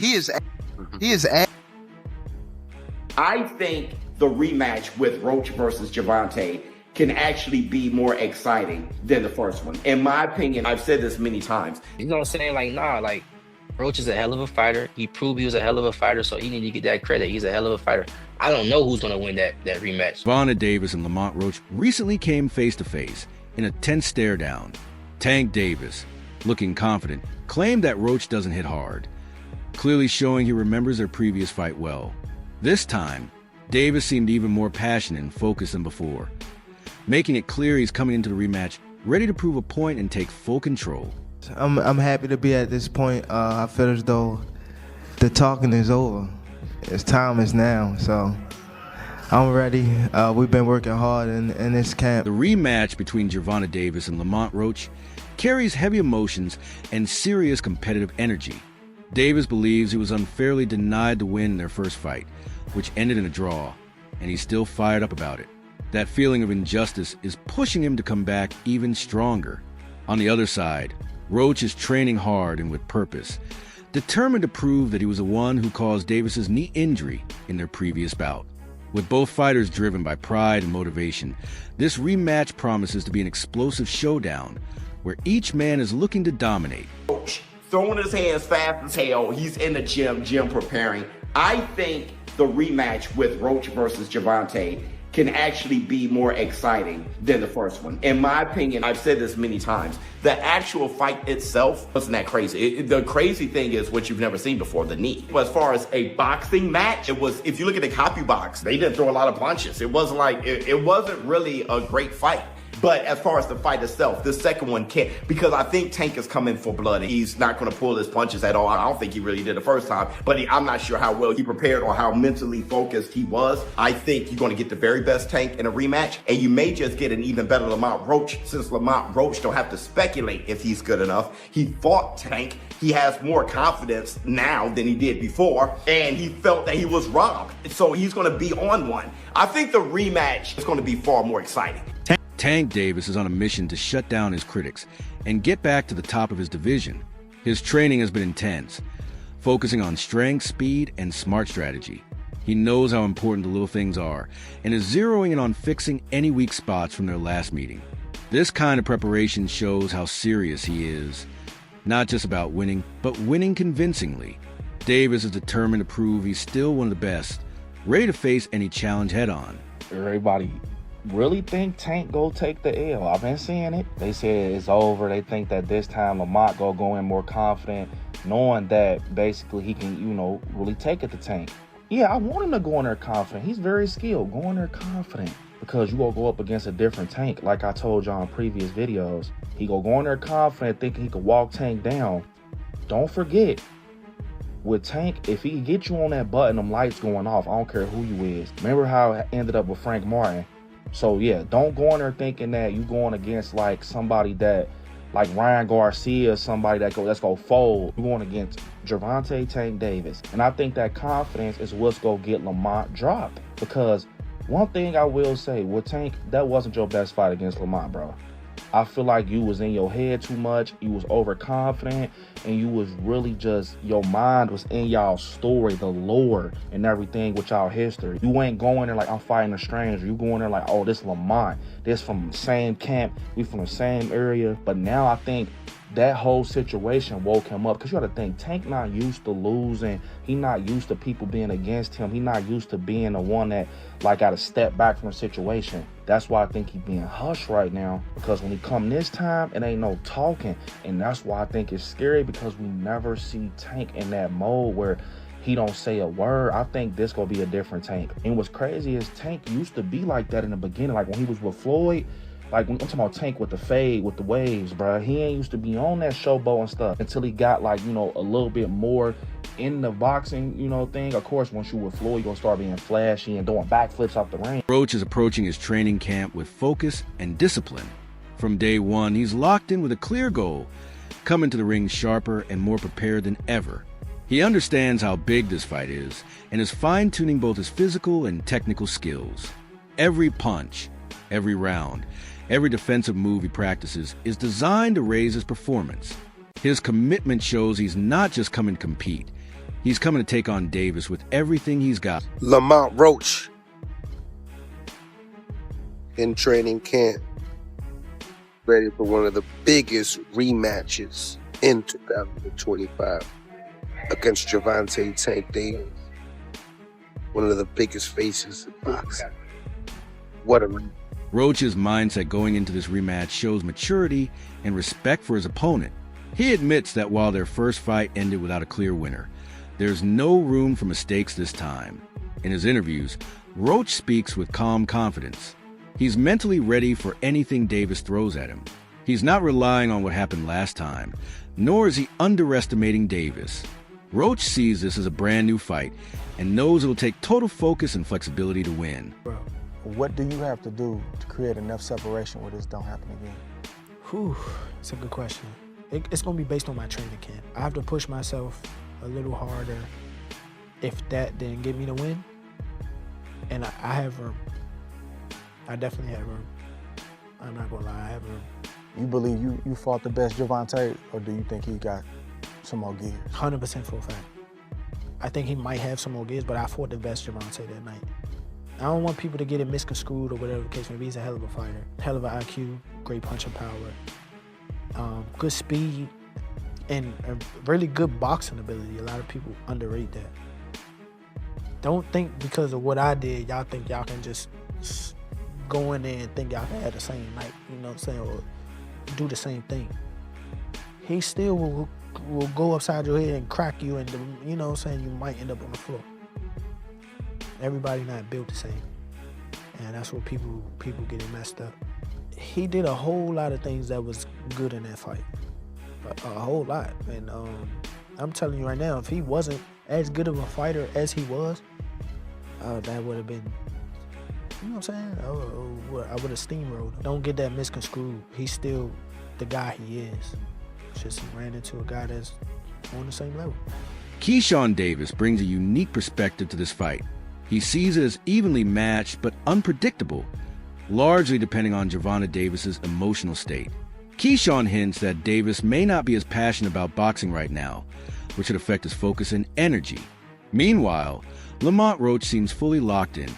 He is. He is. I think the rematch with Roach versus Gervonta can actually be more exciting than the first one. In my opinion, I've said this many times. You know what I'm saying? Like, nah, like, Roach is a hell of a fighter. He proved he was a hell of a fighter, so he need to get that credit. He's a hell of a fighter. I don't know who's going to win that rematch. Gervonta Davis and Lamont Roach recently came face-to-face in a tense stare-down. Tank Davis, looking confident, claimed that Roach doesn't hit hard, clearly showing he remembers their previous fight well. This time, Davis seemed even more passionate and focused than before, making it clear he's coming into the rematch ready to prove a point and take full control. I'm happy to be at this point. I feel as though the talking is over. It's time is now, so I'm ready. We've been working hard in this camp. The rematch between Gervonta Davis and Lamont Roach carries heavy emotions and serious competitive energy. Davis believes he was unfairly denied the win in their first fight, which ended in a draw, and he's still fired up about it. That feeling of injustice is pushing him to come back even stronger. On the other side, Roach is training hard and with purpose, determined to prove that he was the one who caused Davis's knee injury in their previous bout. With both fighters driven by pride and motivation, this rematch promises to be an explosive showdown where each man is looking to dominate. Roach throwing his hands fast as hell. He's in the gym preparing. I think the rematch with Roach versus Gervonta can actually be more exciting than the first one. In my opinion, I've said this many times, the actual fight itself wasn't that crazy. The crazy thing is what you've never seen before, the knee. As far as a boxing match, it was, if you look at the copy box, they didn't throw a lot of punches. It wasn't like, it wasn't really a great fight. But as far as the fight itself, the second one can't, because I think Tank is coming for blood. He's not going to pull his punches at all. I don't think he really did the first time, but I'm not sure how well he prepared or how mentally focused he was. I think you're going to get the very best Tank in a rematch, and you may just get an even better Lamont Roach, since Lamont Roach don't have to speculate if he's good enough. He fought Tank. He has more confidence now than he did before, and he felt that he was robbed. So he's going to be on one. I think the rematch is going to be far more exciting. Tank Davis is on a mission to shut down his critics and get back to the top of his division. His training has been intense, focusing on strength, speed, and smart strategy. He knows how important the little things are and is zeroing in on fixing any weak spots from their last meeting. This kind of preparation shows how serious he is, not just about winning, but winning convincingly. Davis is determined to prove he's still one of the best, ready to face any challenge head-on. Everybody really think Tank go take the L. I've been seeing it. They said it's over. They think that this time Lamont go in more confident, knowing that basically he can, really take it to Tank. Yeah, I want him to go in there confident. He's very skilled. Go in there confident, because you gonna go up against a different Tank. Like I told y'all in previous videos, he go in there confident, thinking he could walk Tank down. Don't forget, with Tank, if he get you on that button, them lights going off, I don't care who you is. Remember how it ended up with Frank Martin? So yeah, don't go in there thinking that you going against like somebody that, like Ryan Garcia, somebody that's gonna fold. You're going against Gervonta Tank Davis. And I think that confidence is what's gonna get Lamont dropped. Because one thing I will say, with Tank, that wasn't your best fight against Lamont, bro. I feel like you was in your head too much, you was overconfident, and you was really just, your mind was in y'all story, the lore and everything with y'all history. You ain't going there like I'm fighting a stranger. You going there like, oh, this Lamont, this from the same camp, we from the same area. But now I think that whole situation woke him up, because you gotta think, Tank not used to losing. He not used to people being against him. He not used to being the one that like gotta step back from a situation. That's why I think he being hushed right now, because when he come this time, it ain't no talking. And that's why I think it's scary, because we never see Tank in that mode where he don't say a word. I think this gonna be a different Tank. And what's crazy is Tank used to be like that in the beginning, like when he was with Floyd. Like, when I'm talking about Tank with the fade, with the waves, bro. He ain't used to be on that showboat and stuff until he got, like, a little bit more in the boxing, thing. Of course, once you with Floyd, you're going to start being flashy and doing backflips off the ring. Roach is approaching his training camp with focus and discipline. From day one, he's locked in with a clear goal, coming to the ring sharper and more prepared than ever. He understands how big this fight is and is fine-tuning both his physical and technical skills. Every punch, every round, every defensive move he practices is designed to raise his performance. His commitment shows he's not just coming to compete. He's coming to take on Davis with everything he's got. Lamont Roach in training camp, ready for one of the biggest rematches in 2025 against Gervonta Tank Davis, one of the biggest faces in boxing. What a Roach's mindset going into this rematch shows maturity and respect for his opponent. He admits that while their first fight ended without a clear winner, there's no room for mistakes this time. In his interviews, Roach speaks with calm confidence. He's mentally ready for anything Davis throws at him. He's not relying on what happened last time, nor is he underestimating Davis. Roach sees this as a brand new fight and knows it will take total focus and flexibility to win. What do you have to do to create enough separation where this don't happen again? Whew, it's a good question. It's going to be based on my training camp. I have to push myself a little harder if that didn't give me the win. And I have room. I definitely have room. I'm not going to lie, I have room. You believe you fought the best Gervonta, or do you think he got some more gears? 100% for a fact. I think he might have some more gears, but I fought the best Gervonta that night. I don't want people to get it misconstrued or whatever the case may be. He's a hell of a fighter. Hell of an IQ, great punching power, good speed, and a really good boxing ability. A lot of people underrate that. Don't think because of what I did, y'all think y'all can just go in there and think y'all can have the same night, you know what I'm saying, or do the same thing. He still will go upside your head and crack you, and you know what I'm saying, you might end up on the floor. Everybody not built the same, and that's what people get it messed up. He did a whole lot of things that was good in that fight, a whole lot. And I'm telling you right now, if he wasn't as good of a fighter as he was, that would have been, you know what I'm saying? I would have steamrolled him. Don't get that misconstrued. He's still the guy he is. It's just he ran into a guy that's on the same level. Keyshawn Davis brings a unique perspective to this fight. He sees it as evenly matched but unpredictable, largely depending on Gervonta Davis's emotional state. Keyshawn hints that Davis may not be as passionate about boxing right now, which could affect his focus and energy. Meanwhile, Lamont Roach seems fully locked in,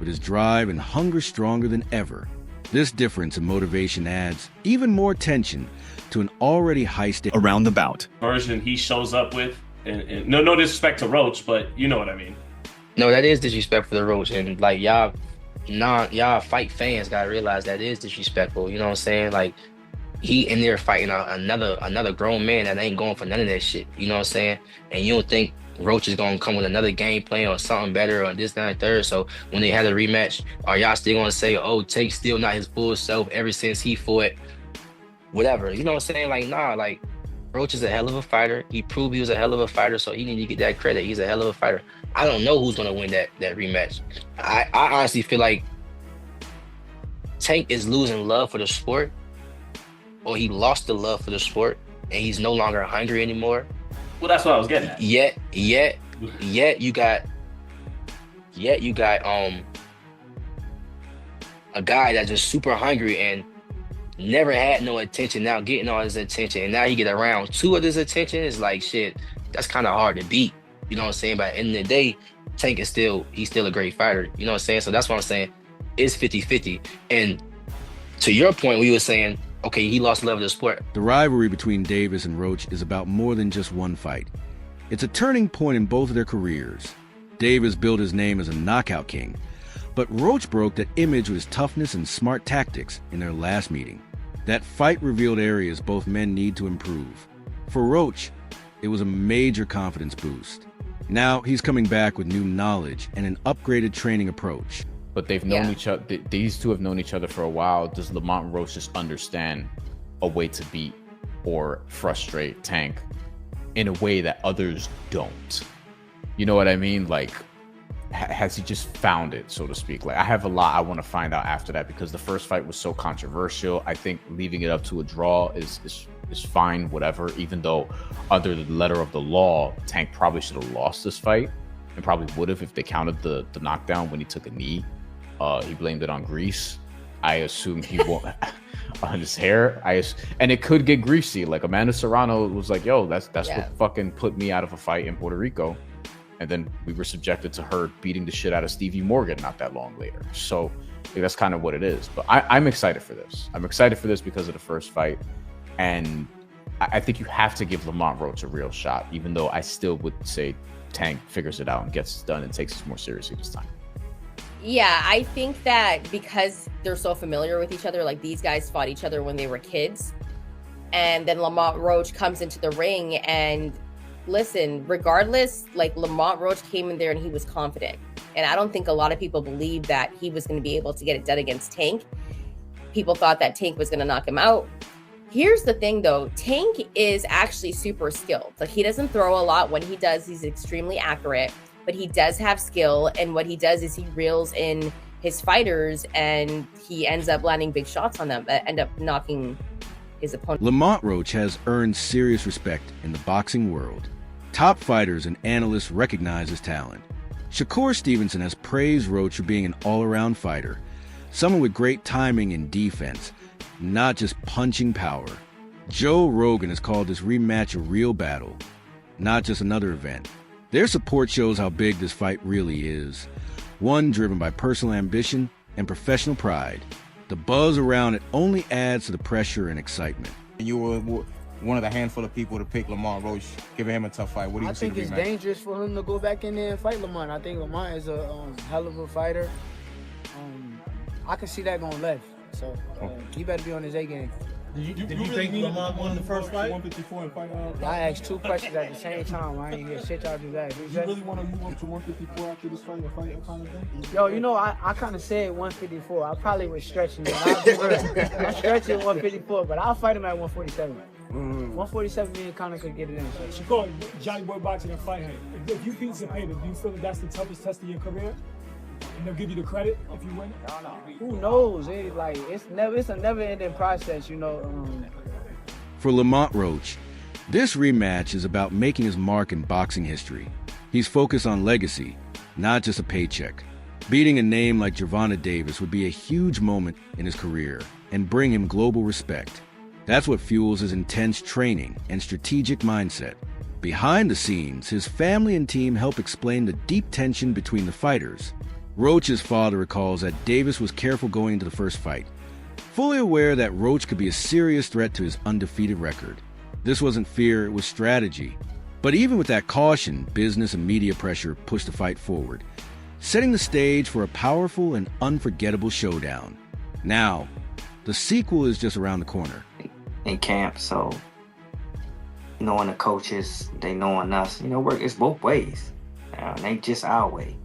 with his drive and hunger stronger than ever. This difference in motivation adds even more tension to an already high-stakes around the bout version he shows up with, and no disrespect to Roach, but you know what I mean. No, that is disrespectful for the Roach, and like y'all fight fans gotta realize that is disrespectful. You know what I'm saying? Like he in there fighting another grown man that ain't going for none of that shit. You know what I'm saying? And you don't think Roach is gonna come with another game plan or something better or this, that, and third. So when they had a rematch, are y'all still gonna say, oh, Take's still not his full self ever since he fought whatever? You know what I'm saying? Like, nah, like Roach is a hell of a fighter. He proved he was a hell of a fighter, so he need to get that credit. He's a hell of a fighter. I don't know who's gonna win that rematch. I honestly feel like Tank is losing love for the sport, or he lost the love for the sport, and he's no longer hungry anymore. Well, that's what I was getting at. Yet you got a guy that's just super hungry and never had no attention, now getting all his attention, and now he get around two of his attention. Is like shit, that's kind of hard to beat. You know what I'm saying? But at the end of the day, Tank is still a great fighter. You know what I'm saying? So that's what I'm saying. It's 50-50. And to your point, we were saying, okay, he lost love of the sport. The rivalry between Davis and Roach is about more than just one fight. It's a turning point in both of their careers. Davis built his name as a knockout king, but Roach broke that image with his toughness and smart tactics in their last meeting. That fight revealed areas both men need to improve. For Roach, it was a major confidence boost. Now he's coming back with new knowledge and an upgraded training approach. But they've known each other. These two have known each other for a while. Does Lamont Roach just understand a way to beat or frustrate Tank in a way that others don't? You know what I mean? Like, has he just found it, so to speak? Like, I have a lot I want to find out after that, because the first fight was so controversial. I think leaving it up to a draw is fine, whatever, even though under the letter of the law, Tank probably should have lost this fight, and probably would have if they counted the knockdown when he took a knee. He blamed it on grease. I assume he won't on his hair. And it could get greasy. Like Amanda Serrano was like, "Yo, that's what fucking put me out of a fight in Puerto Rico," and then we were subjected to her beating the shit out of Stevie Morgan not that long later. So like, that's kind of what it is. But I'm excited for this. I'm excited for this because of the first fight, and I think you have to give Lamont Roach a real shot, even though I still would say Tank figures it out and gets it done and takes it more seriously this time. Yeah, I think that because they're so familiar with each other, like these guys fought each other when they were kids, and then Lamont Roach comes into the ring, and listen, regardless, like Lamont Roach came in there and he was confident, and I don't think a lot of people believed that he was going to be able to get it done against Tank. People thought that Tank was going to knock him out. Here's the thing though, Tank is actually super skilled. Like he doesn't throw a lot. When he does, he's extremely accurate, but he does have skill. And what he does is he reels in his fighters and he ends up landing big shots on them that end up knocking his opponent. Lamont Roach has earned serious respect in the boxing world. Top fighters and analysts recognize his talent. Shakur Stevenson has praised Roach for being an all-around fighter, someone with great timing and defense, not just punching power. Joe Rogan has called this rematch a real battle, not just another event. Their support shows how big this fight really is, one driven by personal ambition and professional pride. The buzz around it only adds to the pressure and excitement. You were one of the handful of people to pick Lamont Roach, giving him a tough fight. What do you see? I think it's dangerous for him to go back in there and fight Lamont. I think Lamont is a hell of a fighter. I can see that going left. So he better be on his A game. Did you think Lamont won the first fight? 154 and fight. I asked two questions at the same time. I ain't hear shit y'all do that. You really want to move up to 154 after this fight, kind of thing? Yo, you know, I kind of said 154. I probably was stretching it. I'm stretching 154, but I'll fight him at 147. 147, me and Conor could get it in. Shakur, Johnny Boy Boxing and fight him. If you beat Zepeda, do you feel that that's the toughest test of your career? And they'll give you the credit if you win? Who knows? It's a never-ending process, you know. For Lamont Roach, this rematch is about making his mark in boxing history. He's focused on legacy, not just a paycheck. Beating a name like Gervonta Davis would be a huge moment in his career and bring him global respect. That's what fuels his intense training and strategic mindset. Behind the scenes, his family and team help explain the deep tension between the fighters. Roach's father recalls that Davis was careful going into the first fight, fully aware that Roach could be a serious threat to his undefeated record. This wasn't fear, it was strategy. But even with that caution, business and media pressure pushed the fight forward, setting the stage for a powerful and unforgettable showdown. Now, the sequel is just around the corner. In camp, so knowing the coaches, they knowing us, you know, work is both ways. It ain't just our way.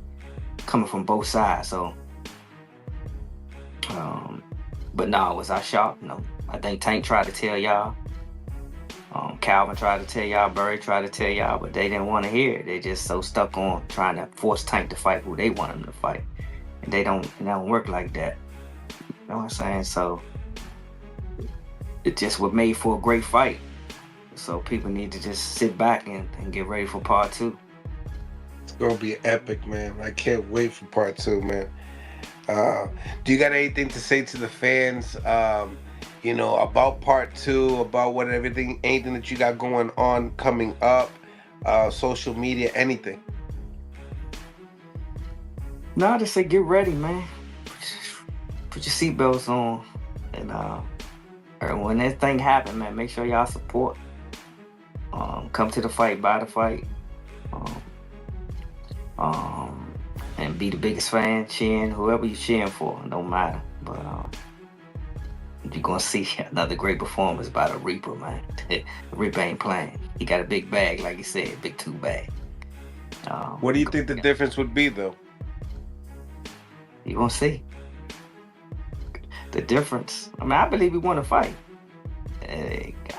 Coming from both sides, so but no, was I shocked? No. I think Tank tried to tell y'all, Calvin tried to tell y'all, Burry tried to tell y'all, but they didn't want to hear it. They just so stuck on trying to force Tank to fight who they want him to fight, and it don't work like that. You know what I'm saying? So it just was made for a great fight, so people need to just sit back and get ready for part two. It's gonna be epic, man. I can't wait for part two, man. Do you got anything to say to the fans, you know, about part two, about anything that you got going on coming up, social media, anything? No, I just say get ready, man. Put your seatbelts on, and when this thing happen, man, make sure y'all support. Come to the fight, buy the fight. And be the biggest fan, cheering whoever you're cheering for, no matter. But you're gonna see another great performance by the Reaper, man. The Reaper ain't playing. He got a big bag, like you said, big 2 bag. What do you think the difference would be, though? You gonna see the difference. I mean, I believe we want to fight.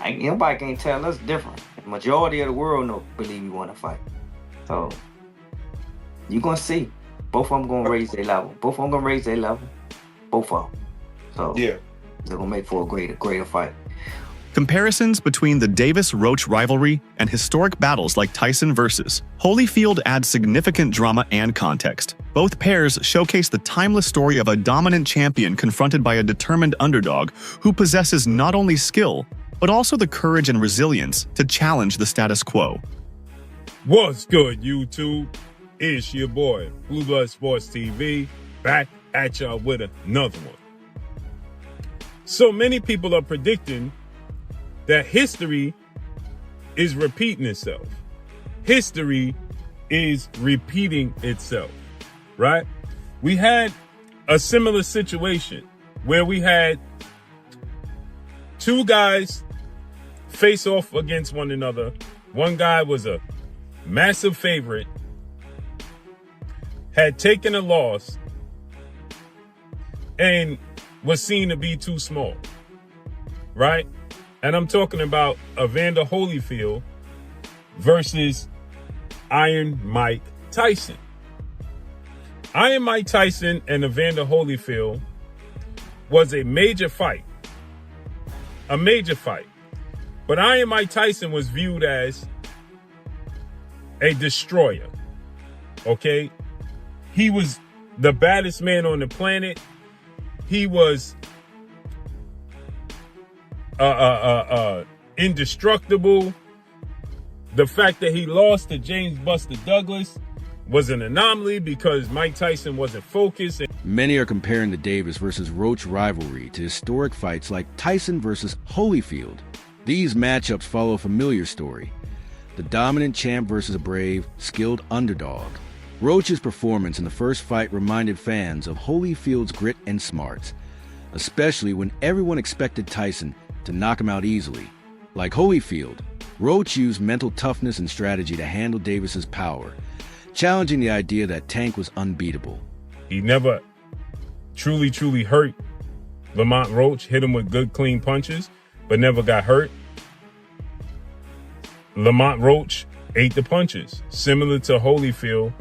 Nobody can tell us different. The majority of the world believe we want to fight. So you're gonna see. Both of them gonna raise their level. Both of them. So yeah, they're gonna make for a greater fight. Comparisons between the Davis-Roach rivalry and historic battles like Tyson versus Holyfield add significant drama and context. Both pairs showcase the timeless story of a dominant champion confronted by a determined underdog who possesses not only skill, but also the courage and resilience to challenge the status quo. What's good, YouTube? It's your boy, Blue Blood Sports TV, back at y'all with another one. So many people are predicting that history is repeating itself. History is repeating itself, right? We had a similar situation where we had two guys face off against one another. One guy was a massive favorite, had taken a loss, and was seen to be too small, right? And I'm talking about Evander Holyfield versus Iron Mike Tyson. Iron Mike Tyson and Evander Holyfield was a major fight. A major fight. But Iron Mike Tyson was viewed as a destroyer. Okay? He was the baddest man on the planet. He was indestructible. The fact that he lost to James Buster Douglas was an anomaly because Mike Tyson wasn't focused. Many are comparing the Davis versus Roach rivalry to historic fights like Tyson versus Holyfield. These matchups follow a familiar story: the dominant champ versus a brave, skilled underdog. Roach's performance in the first fight reminded fans of Holyfield's grit and smarts, especially when everyone expected Tyson to knock him out easily. Like Holyfield, Roach used mental toughness and strategy to handle Davis's power, challenging the idea that Tank was unbeatable. He never truly hurt Lamont Roach, hit him with good, clean punches, but never got hurt. Lamont Roach ate the punches, similar to Holyfield,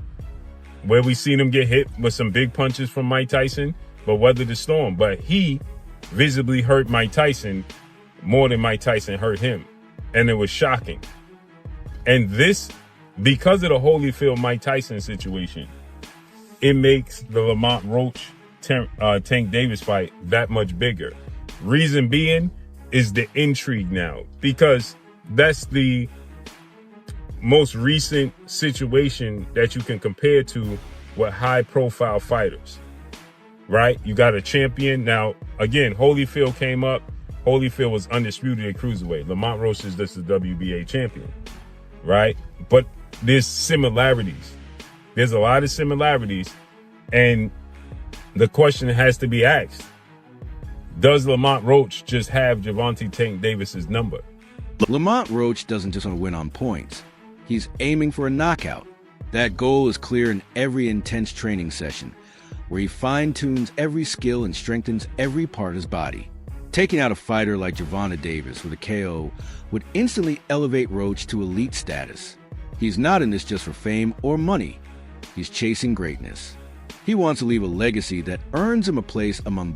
where we seen him get hit with some big punches from Mike Tyson, but weathered the storm. But he visibly hurt Mike Tyson more than Mike Tyson hurt him. And it was shocking. And this, because of the Holyfield-Mike Tyson situation, it makes the Lamont Roach Tank Davis fight that much bigger. Reason being is the intrigue now, because that's the most recent situation that you can compare to with high-profile fighters, right? You got a champion. Now, again, Holyfield came up. Holyfield was undisputed at cruiserweight. Lamont Roach is just the WBA champion, right? But there's similarities. There's a lot of similarities. And the question has to be asked: does Lamont Roach just have Gervonta Tank Davis's number? Lamont Roach doesn't just want to win on points. He's aiming for a knockout. That goal is clear in every intense training session, where he fine-tunes every skill and strengthens every part of his body. Taking out a fighter like Gervonta Davis with a KO would instantly elevate Roach to elite status. He's not in this just for fame or money. He's chasing greatness. He wants to leave a legacy that earns him a place among